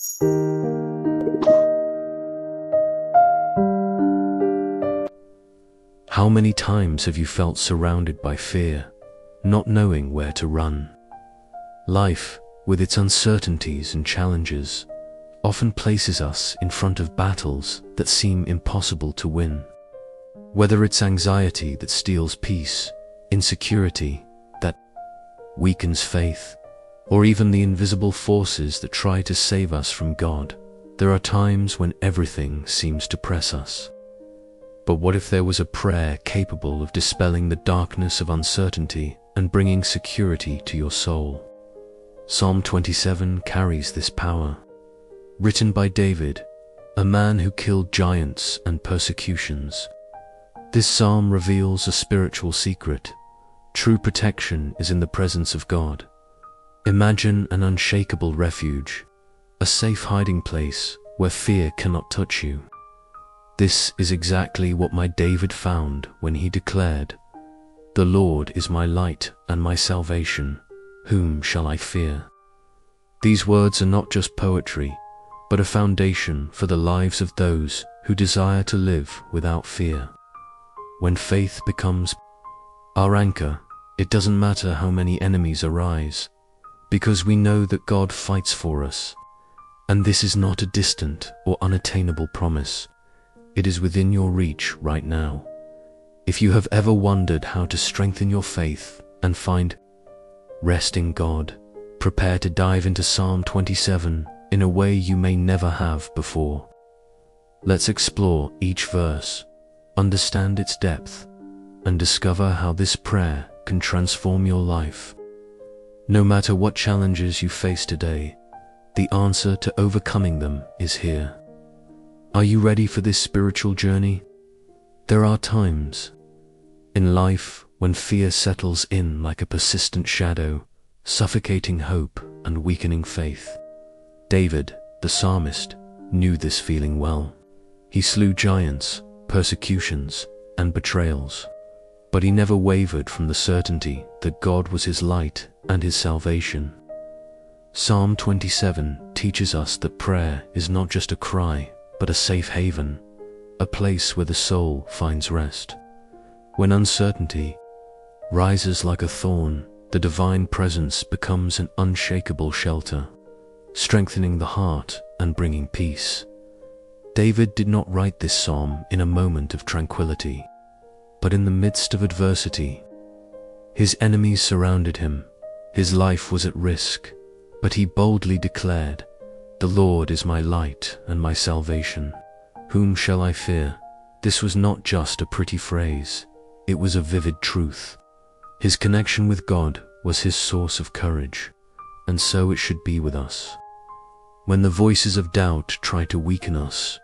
How many times have you felt surrounded by fear, not knowing where to run? Life, with its uncertainties and challenges, often places us in front of battles that seem impossible to win. Whether it's anxiety that steals peace, insecurity that weakens faith, or even the invisible forces that try to save us from God, there are times when everything seems to press us. But what if there was a prayer capable of dispelling the darkness of uncertainty and bringing security to your soul? Psalm 27 carries this power. Written by David, a man who killed giants and persecutions. This psalm reveals a spiritual secret. True protection is in the presence of God. Imagine an unshakable refuge, a safe hiding place where fear cannot touch you. This is exactly what my David found when he declared, "The Lord is my light and my salvation. Whom shall I fear?" These words are not just poetry, but a foundation for the lives of those who desire to live without fear. When faith becomes our anchor, it doesn't matter how many enemies arise, because we know that God fights for us. And this is not a distant or unattainable promise. It is within your reach right now. If you have ever wondered how to strengthen your faith and find rest in God, prepare to dive into Psalm 27 in a way you may never have before. Let's explore each verse, understand its depth, and discover how this prayer can transform your life. No matter what challenges you face today, the answer to overcoming them is here. Are you ready for this spiritual journey? There are times in life when fear settles in like a persistent shadow, suffocating hope and weakening faith. David, the psalmist, knew this feeling well. He slew giants, persecutions, and betrayals, but he never wavered from the certainty that God was his light and his salvation. Psalm 27 teaches us that prayer is not just a cry, but a safe haven, a place where the soul finds rest. When uncertainty rises like a thorn, the divine presence becomes an unshakable shelter, strengthening the heart and bringing peace. David did not write this psalm in a moment of tranquility, but in the midst of adversity. His enemies surrounded him, his life was at risk, but he boldly declared, "The Lord is my light and my salvation. Whom shall I fear?" This was not just a pretty phrase, it was a vivid truth. His connection with God was his source of courage, and so it should be with us. When the voices of doubt try to weaken us,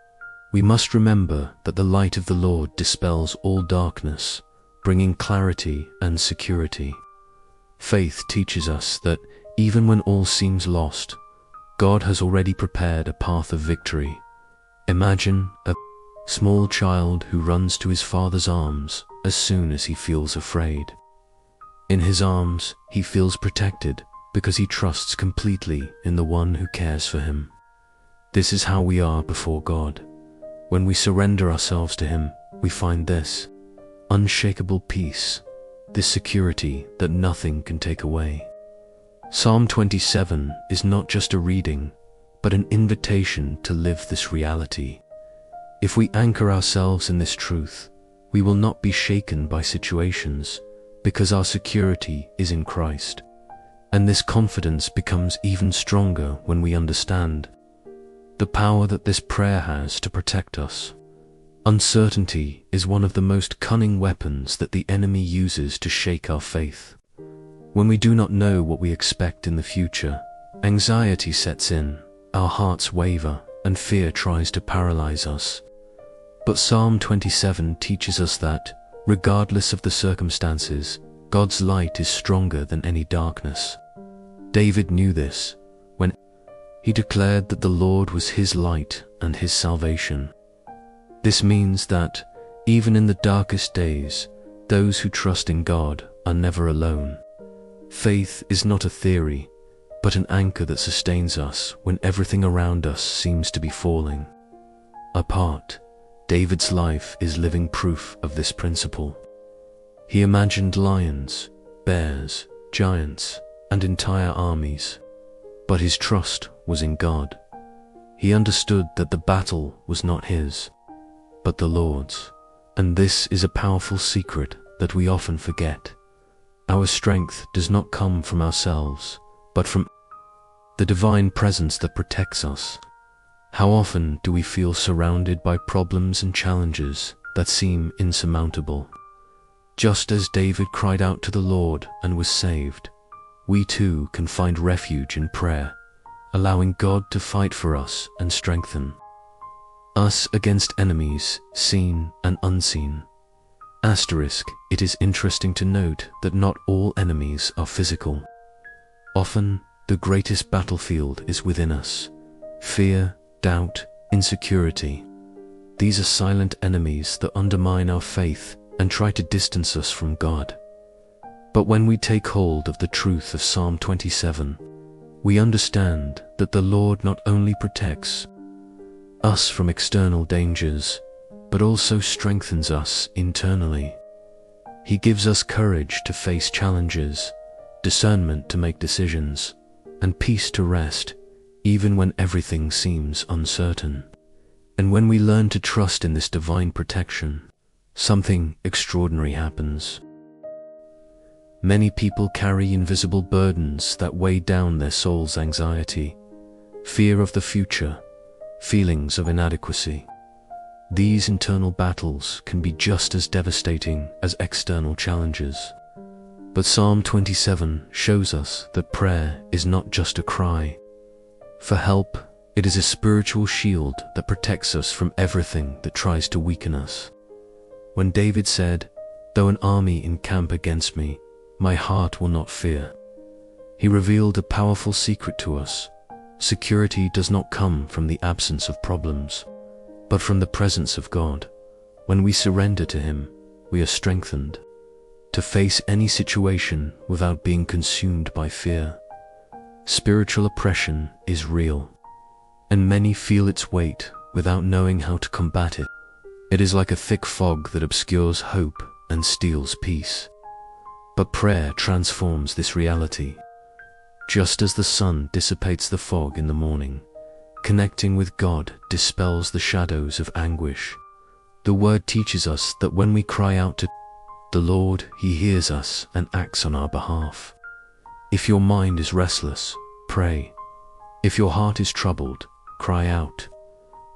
we must remember that the light of the Lord dispels all darkness, bringing clarity and security. Faith teaches us that even when all seems lost, God has already prepared a path of victory. Imagine a small child who runs to his father's arms as soon as he feels afraid. In his arms, he feels protected because he trusts completely in the one who cares for him. This is how we are before God. When we surrender ourselves to him, we find this unshakable peace, this security that nothing can take away. Psalm 27 is not just a reading, but an invitation to live this reality. If we anchor ourselves in this truth, we will not be shaken by situations, because our security is in Christ. And this confidence becomes even stronger when we understand the power that this prayer has to protect us. Uncertainty is one of the most cunning weapons that the enemy uses to shake our faith. When we do not know what we expect in the future, anxiety sets in, our hearts waver, and fear tries to paralyze us. But Psalm 27 teaches us that, regardless of the circumstances, God's light is stronger than any darkness. David knew this when he declared that the Lord was his light and his salvation. This means that, even in the darkest days, those who trust in God are never alone. Faith is not a theory, but an anchor that sustains us when everything around us seems to be falling apart. David's life is living proof of this principle. He imagined lions, bears, giants, and entire armies, but his trust was in God. He understood that the battle was not his, but the Lord's. And this is a powerful secret that we often forget. Our strength does not come from ourselves, but from the divine presence that protects us. How often do we feel surrounded by problems and challenges that seem insurmountable? Just as David cried out to the Lord and was saved, we too can find refuge in prayer, allowing God to fight for us and strengthen us against enemies, seen and unseen. It is interesting to note that not all enemies are physical. Often, the greatest battlefield is within us. Fear, doubt, insecurity. These are silent enemies that undermine our faith and try to distance us from God. But when we take hold of the truth of Psalm 27, we understand that the Lord not only protects us from external dangers, but also strengthens us internally. He gives us courage to face challenges, discernment to make decisions, and peace to rest, even when everything seems uncertain. And when we learn to trust in this divine protection, something extraordinary happens. Many people carry invisible burdens that weigh down their soul's anxiety, fear of the future, feelings of inadequacy. These internal battles can be just as devastating as external challenges. But Psalm 27 shows us that prayer is not just a cry for help, it is a spiritual shield that protects us from everything that tries to weaken us. When David said, "Though an army encamp against me, my heart will not fear," he revealed a powerful secret to us. Security does not come from the absence of problems, but from the presence of God. When we surrender to Him, we are strengthened to face any situation without being consumed by fear. Spiritual oppression is real, and many feel its weight without knowing how to combat it. It is like a thick fog that obscures hope and steals peace. But prayer transforms this reality. Just as the sun dissipates the fog in the morning, connecting with God dispels the shadows of anguish. The Word teaches us that when we cry out to the Lord, He hears us and acts on our behalf. If your mind is restless, pray. If your heart is troubled, cry out.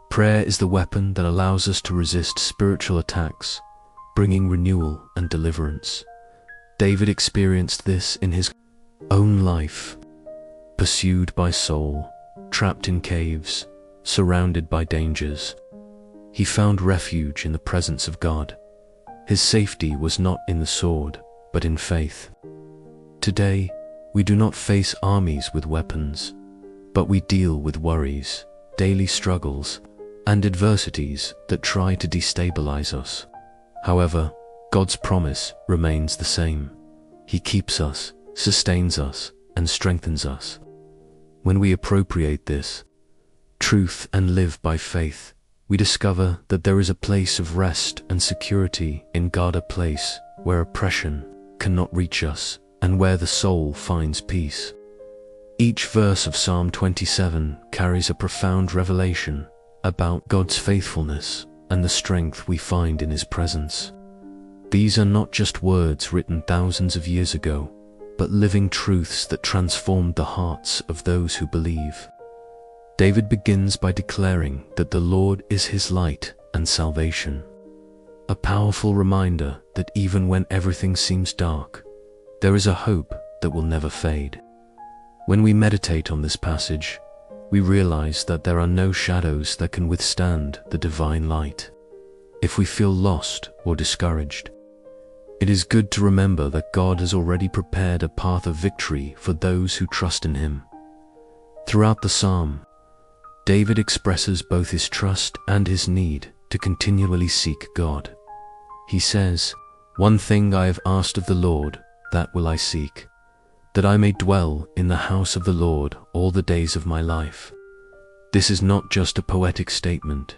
Prayer is the weapon that allows us to resist spiritual attacks, bringing renewal and deliverance. David experienced this in his own life. Pursued by Saul, trapped in caves, surrounded by dangers, he found refuge in the presence of God. His safety was not in the sword, but in faith. Today, we do not face armies with weapons, but we deal with worries, daily struggles, and adversities that try to destabilize us. However, God's promise remains the same. He keeps us, sustains us, and strengthens us. When we appropriate this truth and live by faith, we discover that there is a place of rest and security in God, a place where oppression cannot reach us and where the soul finds peace. Each verse of Psalm 27 carries a profound revelation about God's faithfulness and the strength we find in His presence. These are not just words written thousands of years ago, but living truths that transformed the hearts of those who believe. David begins by declaring that the Lord is his light and salvation, a powerful reminder that even when everything seems dark, there is a hope that will never fade. When we meditate on this passage, we realize that there are no shadows that can withstand the divine light. If we feel lost or discouraged, it is good to remember that God has already prepared a path of victory for those who trust in Him. Throughout the psalm, David expresses both his trust and his need to continually seek God. He says, "One thing I have asked of the Lord, that will I seek, that I may dwell in the house of the Lord all the days of my life. This is not just a poetic statement,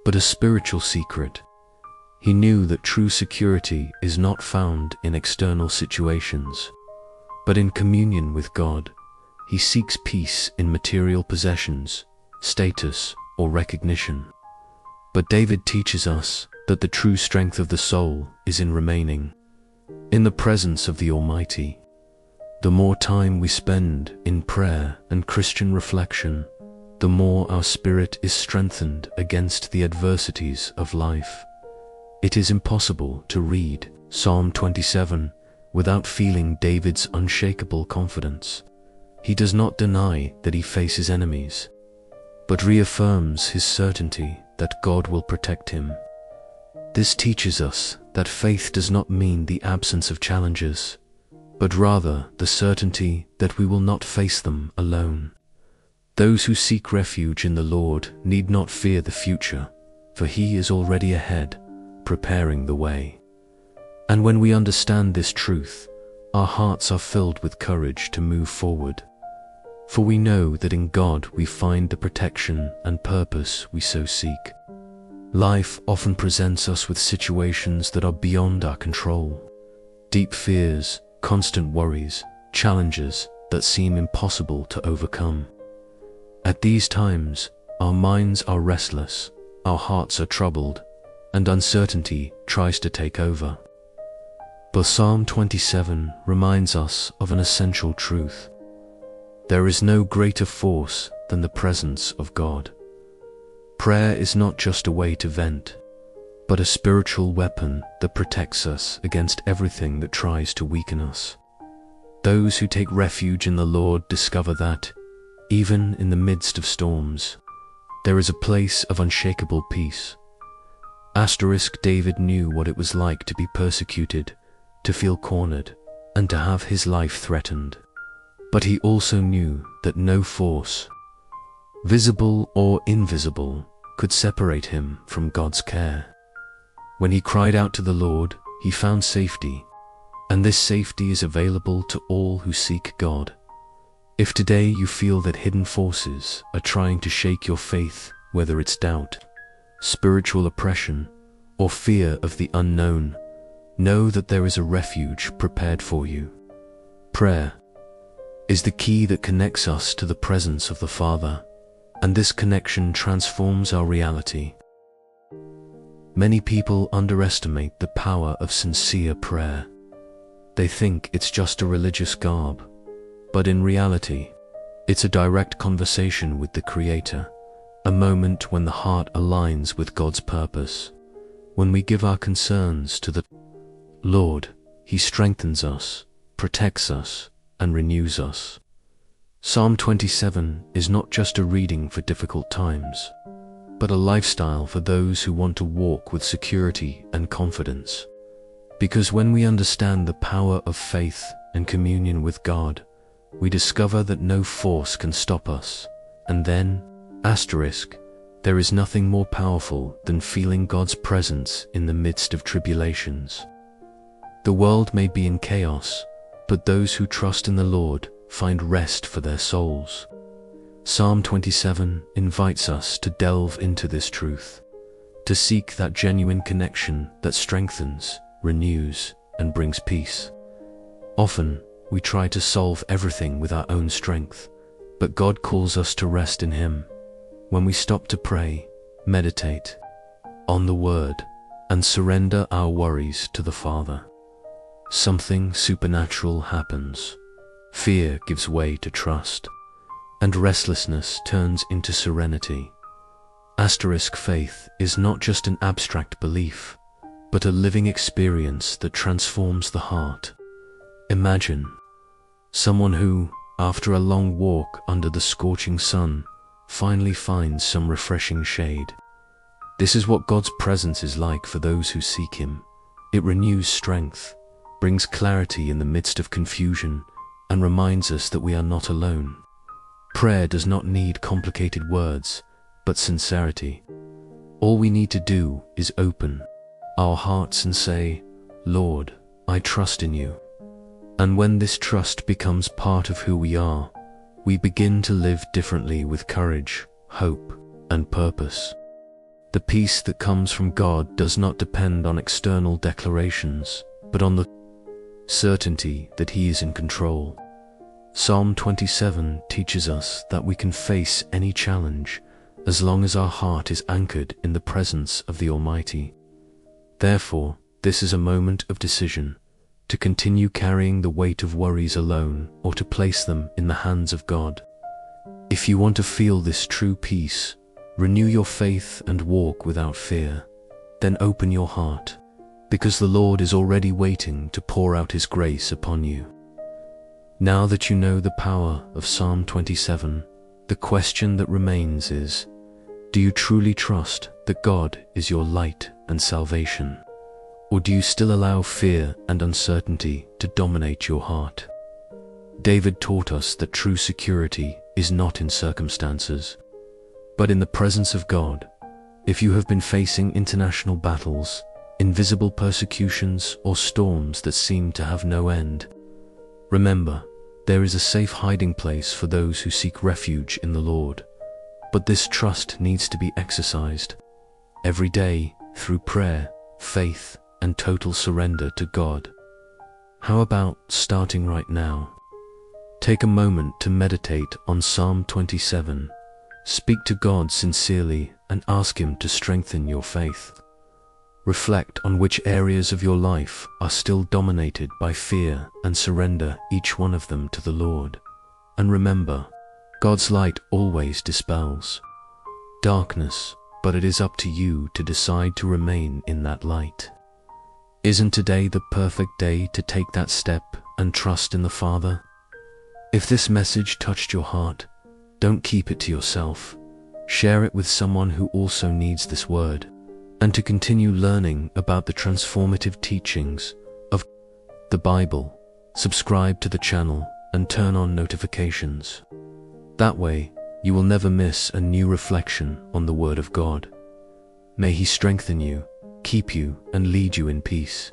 but a spiritual secret. He knew that true security is not found in external situations, but in communion with God. He seeks peace in material possessions, status, or recognition. But David teaches us that the true strength of the soul is in remaining in the presence of the Almighty. The more time we spend in prayer and Christian reflection, the more our spirit is strengthened against the adversities of life. It is impossible to read Psalm 27 without feeling David's unshakable confidence. He does not deny that he faces enemies, but reaffirms his certainty that God will protect him. This teaches us that faith does not mean the absence of challenges, but rather the certainty that we will not face them alone. Those who seek refuge in the Lord need not fear the future, for He is already ahead, preparing the way. And when we understand this truth, our hearts are filled with courage to move forward. For we know that in God we find the protection and purpose we so seek. Life often presents us with situations that are beyond our control. Deep fears, constant worries, challenges that seem impossible to overcome. At these times, our minds are restless, our hearts are troubled, and uncertainty tries to take over. But Psalm 27 reminds us of an essential truth. There is no greater force than the presence of God. Prayer is not just a way to vent, but a spiritual weapon that protects us against everything that tries to weaken us. Those who take refuge in the Lord discover that, even in the midst of storms, there is a place of unshakable peace. David knew what it was like to be persecuted, to feel cornered, and to have his life threatened. But he also knew that no force, visible or invisible, could separate him from God's care. When he cried out to the Lord, he found safety, and this safety is available to all who seek God. If today you feel that hidden forces are trying to shake your faith, whether it's doubt, spiritual oppression, or fear of the unknown, know that there is a refuge prepared for you. Prayer is the key that connects us to the presence of the Father, and this connection transforms our reality. Many people underestimate the power of sincere prayer. They think it's just a religious garb, but in reality, it's a direct conversation with the Creator, a moment when the heart aligns with God's purpose. When we give our concerns to the Lord, He strengthens us, protects us, and renews us. Psalm 27 is not just a reading for difficult times, but a lifestyle for those who want to walk with security and confidence. Because when we understand the power of faith and communion with God, we discover that no force can stop us. And then, there is nothing more powerful than feeling God's presence in the midst of tribulations. The world may be in chaos, but those who trust in the Lord find rest for their souls. Psalm 27 invites us to delve into this truth, to seek that genuine connection that strengthens, renews, and brings peace. Often, we try to solve everything with our own strength, but God calls us to rest in Him. When we stop to pray, meditate on the Word, and surrender our worries to the Father, something supernatural happens. Fear gives way to trust, and restlessness turns into serenity. Faith is not just an abstract belief, but a living experience that transforms the heart. Imagine someone who, after a long walk under the scorching sun, finally finds some refreshing shade. This is what God's presence is like for those who seek Him. It renews strength, brings clarity in the midst of confusion, and reminds us that we are not alone. Prayer does not need complicated words, but sincerity. All we need to do is open our hearts and say, "Lord, I trust in you." And when this trust becomes part of who we are, we begin to live differently with courage, hope, and purpose. The peace that comes from God does not depend on external declarations, but on the certainty that He is in control. Psalm 27 teaches us that we can face any challenge as long as our heart is anchored in the presence of the Almighty. Therefore, this is a moment of decision, to continue carrying the weight of worries alone or to place them in the hands of God. If you want to feel this true peace, renew your faith and walk without fear, then open your heart, because the Lord is already waiting to pour out His grace upon you. Now that you know the power of Psalm 27, the question that remains is, do you truly trust that God is your light and salvation? Or do you still allow fear and uncertainty to dominate your heart? David taught us that true security is not in circumstances, but in the presence of God. If you have been facing international battles, invisible persecutions, or storms that seem to have no end, remember, there is a safe hiding place for those who seek refuge in the Lord. But this trust needs to be exercised every day through prayer, faith, and total surrender to God. How about starting right now? Take a moment to meditate on Psalm 27. Speak to God sincerely and ask Him to strengthen your faith. Reflect on which areas of your life are still dominated by fear and surrender each one of them to the Lord. And remember, God's light always dispels darkness, but it is up to you to decide to remain in that light. Isn't today the perfect day to take that step and trust in the Father? If this message touched your heart, don't keep it to yourself. Share it with someone who also needs this word. And to continue learning about the transformative teachings of the Bible, subscribe to the channel and turn on notifications. That way, you will never miss a new reflection on the Word of God. May He strengthen you, keep you, and lead you in peace.